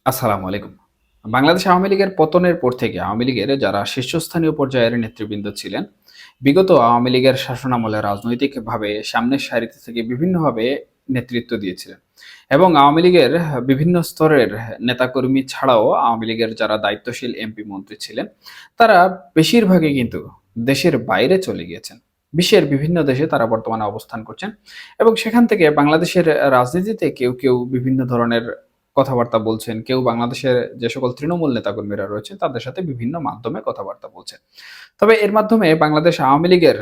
আসসালামু আলাইকুম। বাংলাদেশ আওয়ামী লীগের পতনের পর থেকে আওয়ামী লীগের যারা শীর্ষস্থানীয় পর্যায়ের নেতৃবৃন্দ ছিলেন, বিগত আওয়ামী লীগের শাসনামলে রাজনৈতিকভাবে সামনের সারিতে থেকে বিভিন্নভাবে নেতৃত্ব দিয়েছিলেন। এবং আওয়ামী লীগের বিভিন্ন স্তরের নেতাকর্মী ছাড়াও আওয়ামী লীগের যারা দায়িত্বশীল এমপি মন্ত্রী ছিলেন, তারা বেশিরভাগই কিন্তু দেশের বাইরে চলে গিয়েছেন। বিশ্বের বিভিন্ন দেশে তারা বর্তমানে অবস্থান করছেন এবং সেখান থেকে বাংলাদেশের রাজনীতিতে কেউ বিভিন্ন ধরনের কথাবার্তা বলছেন। কেউ বাংলাদেশের যে সকল তৃণমূল নেতাকর্মীরা রয়েছেন তাদের সাথে বিভিন্ন মাধ্যমে কথাবার্তা বলছেন। তবে এর মাধ্যমে বাংলাদেশ আওয়ামী লীগের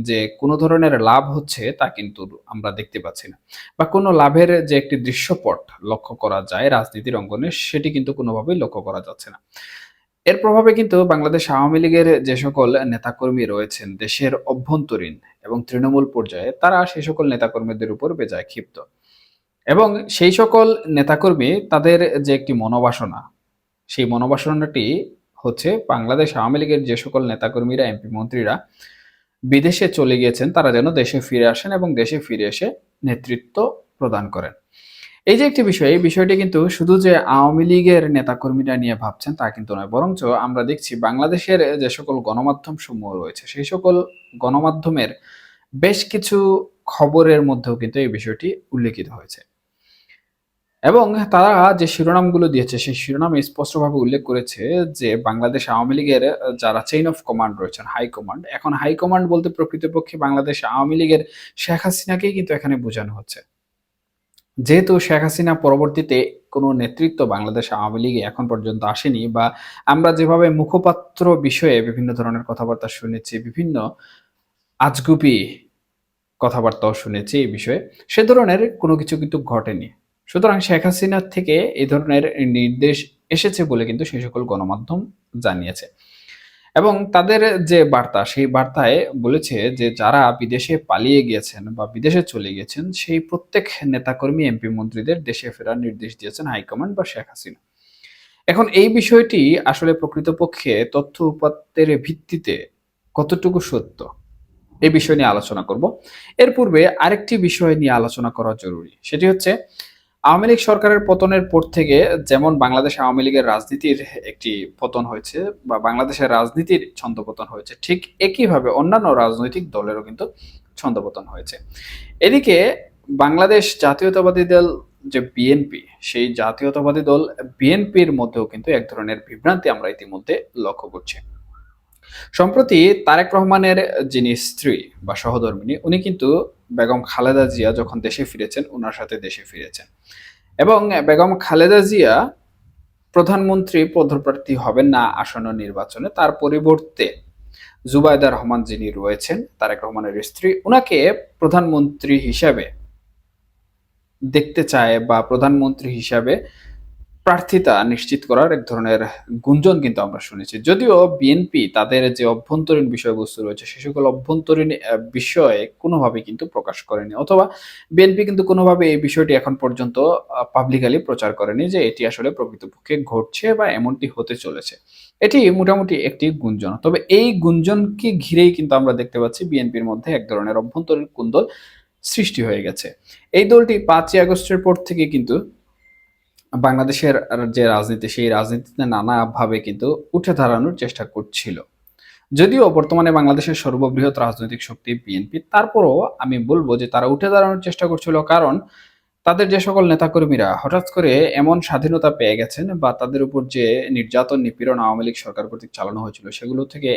যে কোনো ধরনের লাভ হচ্ছে তা কিন্তু আমরা দেখতে পাচ্ছি না। বা কোনো লাভের যে একটি দৃশ্যপট লক্ষ্য করা যায় রাজনীতির অঙ্গনে সেটি কিন্তু কোনোভাবেই লক্ষ্য করা যাচ্ছে না। এর প্রভাবে কিন্তু বাংলাদেশ আওয়ামী লীগের যে সকল নেতাকর্মী রয়েছেন দেশের অভ্যন্তরীণ এবং তৃণমূল পর্যায়ে তারা সেই সকল নেতাকর্মীদের উপর বেজায় ক্ষিপ্ত। এবং সেই সকল নেতাকর্মী তাদের যে একটি মনোবাসনা, সেই মনোবাসনাটি হচ্ছে বাংলাদেশ আওয়ামী লীগের যে সকল নেতাকর্মীরা, এমপি মন্ত্রীরা বিদেশে চলে গিয়েছেন তারা যেন দেশে ফিরে আসেন এবং দেশে ফিরে এসে নেতৃত্ব প্রদান করেন। এই যে একটি বিষয়, এই বিষয়টি কিন্তু শুধু যে আওয়ামী লীগের নেতাকর্মীরা নিয়ে ভাবছেন তা কিন্তু নয়। বরঞ্চ আমরা দেখছি বাংলাদেশের যে সকল গণমাধ্যম সমূহ রয়েছে সেই সকল গণমাধ্যমের বেশ কিছু খবরের মধ্যেও কিন্তু এই বিষয়টি উল্লেখিত হয়েছে। এবং তারা যে শিরোনামগুলো দিয়েছে সেই শিরোনামে স্পষ্টভাবে উল্লেখ করেছে যে বাংলাদেশ আওয়ামী লীগের যারা চেইন অফ কমান্ড রয়েছেন, হাই কমান্ড। এখন হাই কমান্ড বলতে প্রকৃতপক্ষে বাংলাদেশ আওয়ামী লীগের শেখ হাসিনাকেই কিন্তু এখানে বোঝানো হচ্ছে। যেহেতু শেখ হাসিনা পরবর্তীতে কোনো নেতৃত্ব বাংলাদেশ আওয়ামী লীগে এখন পর্যন্ত আসেনি, বা আমরা যেভাবে মুখপাত্র বিষয়ে বিভিন্ন ধরনের কথাবার্তা শুনেছি, বিভিন্ন আজগুবি কথাবার্তাও শুনেছি এই বিষয়ে, সে ধরনের কোনো কিছু কিন্তু ঘটেনি। সুতরাং শেখ হাসিনার থেকে এই ধরনের নির্দেশ এসেছে বলে কিন্তু সেই সকল গণমাধ্যম জানিয়েছে। এবং তাদের যে বার্তা, সেই বার্তায় বলেছে যে যারা বিদেশে পালিয়ে গিয়েছেন বা বিদেশে চলে গিয়েছেন সেই প্রত্যেক নেতাকর্মী, এমপি মন্ত্রীদের দেশে ফেরার নির্দেশ দিয়েছেন হাইকমান্ড বা শেখ হাসিনা। এখন এই বিষয়টি আসলে প্রকৃতপক্ষে তথ্য উপাত্তের ভিত্তিতে কতটুকু সত্য, এই বিষয় নিয়ে আলোচনা করব। এর পূর্বে আরেকটি বিষয় নিয়ে আলোচনা করা জরুরি। সেটি হচ্ছে আওয়ামী লীগ সরকারের পতনের পর থেকে যেমন বাংলাদেশ আওয়ামী লীগের রাজনীতির একটি পতন হয়েছে বা বাংলাদেশের রাজনীতির ছন্দপতন হয়েছে, ঠিক একইভাবে অন্যান্য রাজনৈতিক দলেরও কিন্তু ছন্দপতন হয়েছে। এদিকে বাংলাদেশ জাতীয়তাবাদী দল যে বিএনপি, সেই জাতীয়তাবাদী দল বিএনপির মধ্যেও কিন্তু এক ধরনের বিভ্রান্তি আমরা ইতিমধ্যে লক্ষ্য করছি। সম্প্রতি তারেক রহমানের যিনি স্ত্রী বা সহধর্মিণী, উনি কিন্তু বেগম খালেদা জিয়া যখন দেশে ফিরেছেন উনার সাথে দেশে ফিরেছেন। এবং বেগম খালেদা জিয়া প্রধানমন্ত্রী পদপ্রার্থী হবেন না আসন্ন নির্বাচনে, তার পরিবর্তে জুবাইদা রহমান যিনি রয়েছেন তারেক রহমানের স্ত্রী, উনাকে প্রধানমন্ত্রী হিসাবে দেখতে চায় বা প্রধানমন্ত্রী হিসাবে প্রার্থিতা নিশ্চিত করার এক ধরনের গুঞ্জন কিন্তু আমরা শুনেছি। যদিও বিএনপি তাদের যে অভ্যন্তরীণ বিষয়বস্তু রয়েছে সে সকল অভ্যন্তরীণ বিষয়ে কোনোভাবেই কিন্তু প্রকাশ করেনি, অথবা বিএনপি কিন্তু কোনোভাবে এই বিষয়টি এখন পর্যন্ত পাবলিকালি প্রচার করেনি যে এটি আসলে প্রকৃতপক্ষে ঘটছে বা এমনটি হতে চলেছে। এটি মোটামুটি একটি গুঞ্জন। তবে এই গুঞ্জনকে ঘিরেই কিন্তু আমরা দেখতে পাচ্ছি বিএনপির মধ্যে এক ধরনের অভ্যন্তরীণ কুন্দল সৃষ্টি হয়ে গেছে। এই দলটি 5ই আগস্টের পর থেকে কিন্তু বাংলাদেশের যে রাজনীতি সেই রাজনীতিতে নানাভাবে কিন্তু উঠে দাঁড়ানোর চেষ্টা করছিল। যদিও বর্তমানে বাংলাদেশের সর্ববৃহৎ রাজনৈতিক শক্তি বিএনপি, তারপরও আমি বলবো যে তারা উঠে দাঁড়ানোর চেষ্টা করছিল, কারণ তাদের যে সকল নেতাকর্মীরা হঠাৎ করে এমন স্বাধীনতা পেয়ে গেছেন বা তাদের উপর যে নির্যাতন নিপীড়ন আওয়ামী লীগ সরকার কর্তৃক চালানো হয়েছিল সেগুলো থেকে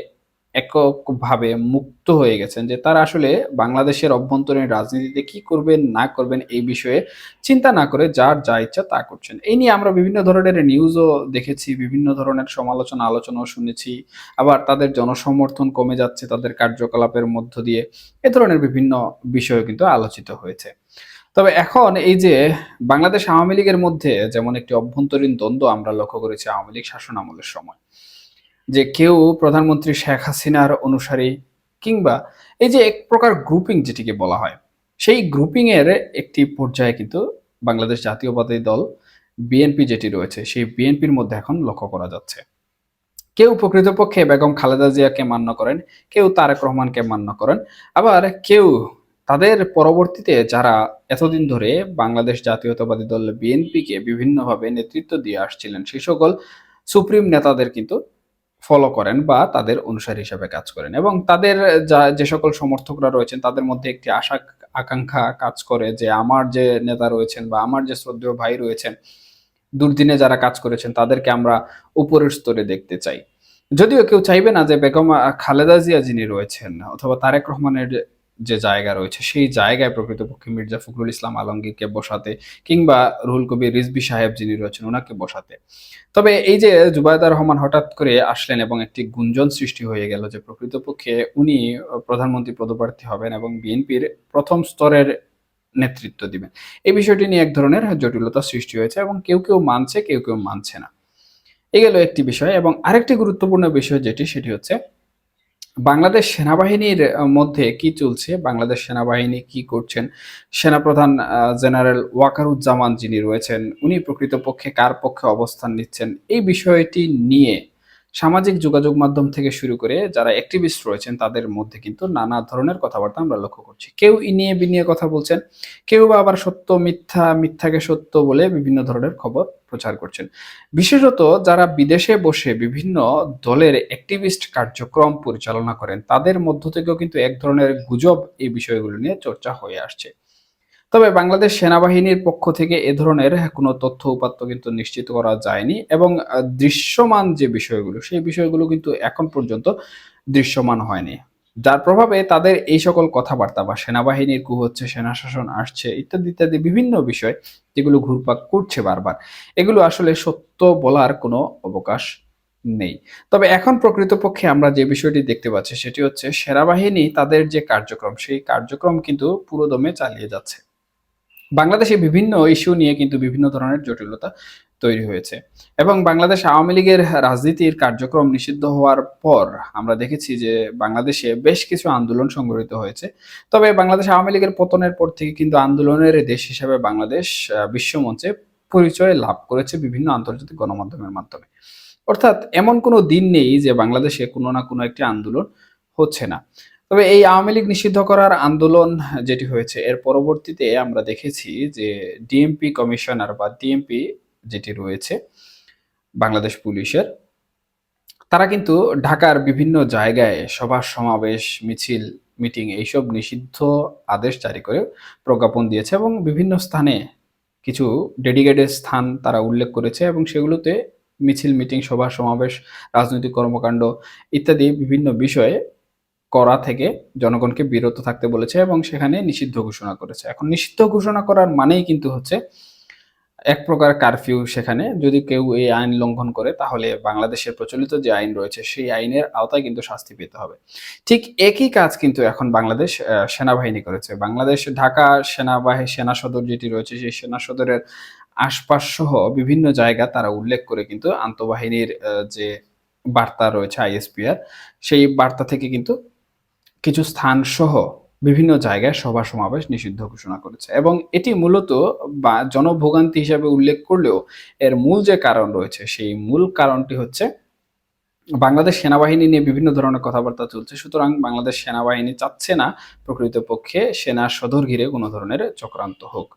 এককভাবে মুক্ত হয়ে গেছেন, যে তারা আসলে বাংলাদেশের অভ্যন্তরীণ রাজনীতিতে কি করবেন না করবেন এই বিষয়ে চিন্তা না করে যার যা ইচ্ছা তা করছেন। এই নিয়ে আমরা বিভিন্ন ধরনের নিউজও দেখেছি, বিভিন্ন ধরনের সমালোচনা আলোচনাও শুনেছি। আবার তাদের জনসমর্থন কমে যাচ্ছে তাদের কার্যকলাপের মধ্য দিয়ে, এ ধরনের বিভিন্ন বিষয় কিন্তু আলোচিত হয়েছে। তবে এখন এই যে বাংলাদেশ আওয়ামী লীগের মধ্যে যেমন একটি অভ্যন্তরীণ দ্বন্দ্ব আমরা লক্ষ্য করেছি আওয়ামী লীগ শাসন আমলের সময়, যে কেউ প্রধানমন্ত্রী শেখ হাসিনার অনুসারী, কিংবা এই যে এক প্রকার গ্রুপিং যেটিকে বলা হয়, সেই গ্রুপিং এর একটি পর্যায়ে কিন্তু বাংলাদেশ জাতীয়তাবাদী দল বিএনপি যেটি রয়েছে সেই বিএনপির মধ্যে এখন লক্ষ্য করা যাচ্ছে। কেউ প্রকৃতপক্ষে বেগম খালেদা জিয়াকে মান্য করেন, কেউ তারেক রহমানকে মান্য করেন, আবার কেউ তাদের পরবর্তীতে যারা এতদিন ধরে বাংলাদেশ জাতীয়তাবাদী দল বিএনপিকে বিভিন্নভাবে নেতৃত্ব দিয়ে আসছিলেন, সেই সকল সুপ্রিম নেতাদের কিন্তু ফলো করেন বা তাদের অনুসারী হিসেবে কাজ করেন, এবং তাদের যে সকল সমর্থকরা রয়েছেন তাদের মধ্যে একটি আশা আকাঙ্ক্ষা কাজ করে যে আমার যে নেতা রয়েছেন বা আমার যে শ্রদ্ধেয় ভাই রয়েছেন, দুর্দিনে যারা কাজ করেছেন তাদেরকে আমরা উপরের স্তরে দেখতে চাই। যদিও কেউ চাইবে না যে বেগম খালেদা জিয়া যিনি রয়েছেন অথবা তারেক রহমানের যে জায়গা রয়েছে সেই জায়গায় প্রকৃতপক্ষে মির্জা ফখরুল ইসলাম আলমগীরকে বসাতে, কিংবা রুহুল কবির রিজভী সাহেব যিনি রয়েছেন ওনাকে বসাতে। তবে এই যে জুবায়েদা রহমান হঠাৎ করে আসলেন এবং একটি গুঞ্জন সৃষ্টি হয়ে গেল যে প্রকৃতপক্ষে উনি প্রধানমন্ত্রী পদপ্রার্থী হবেন এবং বিএনপির প্রথম স্তরের নেতৃত্ব দিবেন, এই বিষয়টি নিয়ে এক ধরনের জটিলতা সৃষ্টি হয়েছে এবং কেউ কেউ মানছে, কেউ কেউ মানছে না। এই গেল একটি বিষয়। এবং আরেকটি গুরুত্বপূর্ণ বিষয় সেটি হচ্ছে বাংলাদেশ সেনাবাহিনীর মধ্যে কি চলছে, বাংলাদেশ সেনাবাহিনী কি করছেন, সেনাপ্রধান জেনারেল ওয়াকারুজ্জামান যিনি রয়েছেন উনি প্রকৃতপক্ষে কার পক্ষে অবস্থান নিচ্ছেন, এই বিষয়টি নিয়ে সামাজিক যোগাযোগ মাধ্যম থেকে শুরু করে যারা অ্যাক্টিভিস্ট রয়েছেন তাদের মধ্যে কিন্তু নানা ধরনের কথাবার্তা আমরা লক্ষ্য করছি। কেউ ইনিয়ে বিনিয়ে কথা বলছেন, কেউ বা আবার সত্য মিথ্যা, মিথ্যাকে সত্য বলে বিভিন্ন ধরনের খবর প্রচার করছেন। বিশেষত যারা বিদেশে বসে বিভিন্ন দলের অ্যাক্টিভিস্ট কার্যক্রম পরিচালনা করেন তাদের মধ্য থেকেও কিন্তু এক ধরনের গুজব এই বিষয়গুলো নিয়ে চর্চা হয়ে আসছে। তবে বাংলাদেশ সেনাবাহিনীর পক্ষ থেকে এ ধরনের কোনো তথ্য উপাত্ত কিন্তু নিশ্চিত করা যায়নি, এবং দৃশ্যমান যে বিষয়গুলো সেই বিষয়গুলো কিন্তু এখন পর্যন্ত দৃশ্যমান হয়নি, যার প্রভাবে তাদের এই সকল কথাবার্তা বা সেনাবাহিনীর কু হচ্ছে, সেনা শাসন আসছে, ইত্যাদি ইত্যাদি বিভিন্ন বিষয় যেগুলো ঘুরপাক করছে বারবার, এগুলো আসলে সত্য বলার কোনো অবকাশ নেই। তবে এখন প্রকৃতপক্ষে আমরা যে বিষয়টি দেখতে পাচ্ছি সেটি হচ্ছে সেনাবাহিনী তাদের যে কার্যক্রম সেই কার্যক্রম কিন্তু পুরোদমে চালিয়ে যাচ্ছে। বাংলাদেশে বিভিন্ন ইস্যু নিয়ে কিন্তু বিভিন্ন ধরনের জটিলতা তৈরি হয়েছে, এবং বাংলাদেশ আওয়ামী লীগের রাজনীতির কার্যক্রম নিষিদ্ধ হওয়ার পর আমরা দেখেছি যে বাংলাদেশে বেশ কিছু আন্দোলন সংগঠিত হয়েছে। তবে বাংলাদেশ আওয়ামী লীগের পতনের পর থেকে কিন্তু আন্দোলনের দেশ হিসেবে বাংলাদেশ বিশ্বমঞ্চে পরিচয় লাভ করেছে বিভিন্ন আন্তর্জাতিক গণমাধ্যমের মাধ্যমে। অর্থাৎ এমন কোনো দিন নেই যে বাংলাদেশে কোনো না কোনো একটি আন্দোলন হচ্ছে না। তবে এই আওয়ামী লীগ নিষিদ্ধ করার আন্দোলন যেটি হয়েছে এর পরবর্তীতে আমরা দেখেছি যে ডিএমপি কমিশনার বা ডিএমপি যেটি রয়েছে বাংলাদেশ পুলিশের, তারা কিন্তু ঢাকার বিভিন্ন জায়গায় সভা সমাবেশ, মিছিল, মিটিং এইসব নিষিদ্ধ আদেশ জারি করে প্রজ্ঞাপন দিয়েছে, এবং বিভিন্ন স্থানে কিছু ডেডিকেটেড স্থান তারা উল্লেখ করেছে এবং সেগুলোতে মিছিল, মিটিং, সভা সমাবেশ, রাজনৈতিক কর্মকাণ্ড ইত্যাদি বিভিন্ন বিষয়ে করা থেকে জনগণকে বিরত থাকতে বলেছে এবং সেখানে নিষিদ্ধ ঘোষণা করেছে। এখন নিষিদ্ধ ঘোষণা করার মানেই কিন্তু হচ্ছে এক প্রকার কারফিউ। সেখানে যদি কেউ এই আইন লঙ্ঘন করে তাহলে বাংলাদেশের প্রচলিত যে আইন রয়েছে সেই আইনের আওতায় কিন্তু শাস্তি পেতে হবে। ঠিক একই কাজ কিন্তু এখন বাংলাদেশ সেনাবাহিনী করেছে। বাংলাদেশ ঢাকা সেনা সদর যেটি রয়েছে সেই সেনা সদরের আশপাশ সহ বিভিন্ন জায়গা তারা উল্লেখ করে কিন্তু আন্তঃবাহিনীর যে বার্তা রয়েছে আইএসপিআর, সেই বার্তা থেকে কিন্তু কিছু স্থান সহ বিভিন্ন জায়গায় সভা সমাবেশ নিষিদ্ধ ঘোষণা করেছে, এবং এটি মূলত বা জনভোগান্তি হিসাবে উল্লেখ করলেও এর মূল যে কারণ রয়েছে সেই মূল কারণটি হচ্ছে বাংলাদেশ সেনাবাহিনী নিয়ে বিভিন্ন ধরনের কথাবার্তা চলছে। সুতরাং বাংলাদেশ সেনাবাহিনী চাচ্ছে না প্রকৃতপক্ষে সেনা সদর ঘিরে কোনো ধরনের চক্রান্ত হোক।